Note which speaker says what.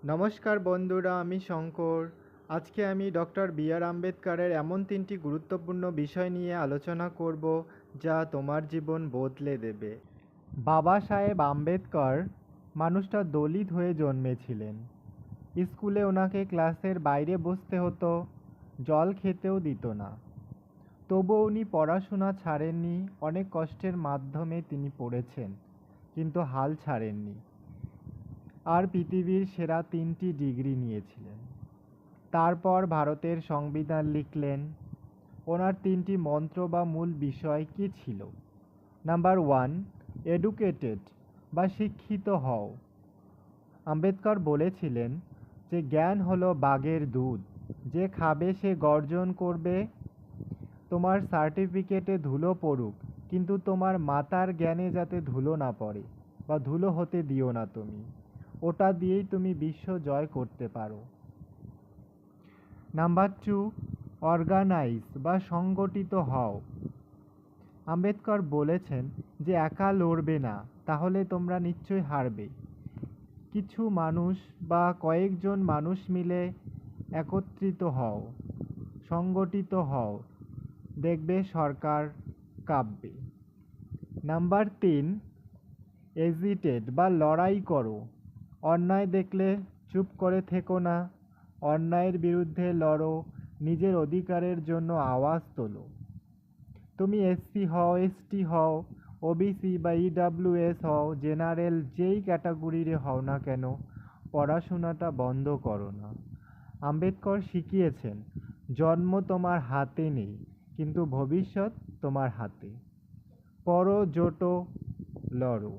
Speaker 1: নমস্কার বন্ধুরা, আমি শঙ্কর। আজকে আমি ডক্টর বি.আর. আম্বেদকরের এমন ৩টি গুরুত্বপূর্ণ বিষয় নিয়ে আলোচনা করব যা তোমার জীবন বদলে দেবে। বাবা সাহেব আম্বেদকর মানুষটা দলিত হয়ে জন্মেছিলেন। স্কুলে ওনাকে ক্লাসের বাইরে বসতে হতো, জল খেতেও দিত না। তবুও উনি পড়াশোনা ছাড়েননি। অনেক কষ্টের মাধ্যমে তিনি পড়েছেন, কিন্তু হাল ছাড়েননি। আর পৃথিবীর সেরা ৩টি ডিগ্রি নিয়েছিলেন। তারপর ভারতের সংবিধান লিখলেন। ওনার ৩টি মন্ত্র বা মূল বিষয় কী ছিল? নাম্বার 1, এডুকেটেড বা শিক্ষিত হও। আম্বেদকর বলেছিলেন যে জ্ঞান হলো বাঘের দুধ, যে খাবে সে গর্জন করবে। তোমার সার্টিফিকেটে ধুলো পড়ুক, কিন্তু তোমার মাতার জ্ঞানে যাতে ধুলো না পড়ে বা ধুলো হতে দিও না তুমি। ওটা দিয়েই তুমি বিশ্ব জয় করতে পারো। নাম্বার 2, অর্গানাইজ বা সংগঠিত হও। আম্বেদকর বলেছেন যে একা লড়বে না, তাহলে তোমরা নিশ্চয়ই হারবে। কিছু মানুষ বা কয়েকজন মানুষ মিলে একত্রিত হও, সংগঠিত হও, দেখবে সরকার কাঁপবে। নাম্বার 3, এজিটেট বা লড়াই করো। অন্যায় দেখলে চুপ করে থেকো না, অন্যায়ের বিরুদ্ধে লড়ো, নিজের অধিকারের জন্য আওয়াজ তোলো। তুমি এসসি হও, এসটি হও, ওবিসি বা ইডাব্লিউএস হও, জেনারেল, যেই ক্যাটাগরির হও না কেন, পড়াশোনাটা বন্ধ করো না। আম্বেদকর শিখিয়েছেন জন্ম তোমার হাতে নেই, কিন্তু ভবিষ্যৎ তোমার হাতে। পড়ো, জোটো, লড়ো।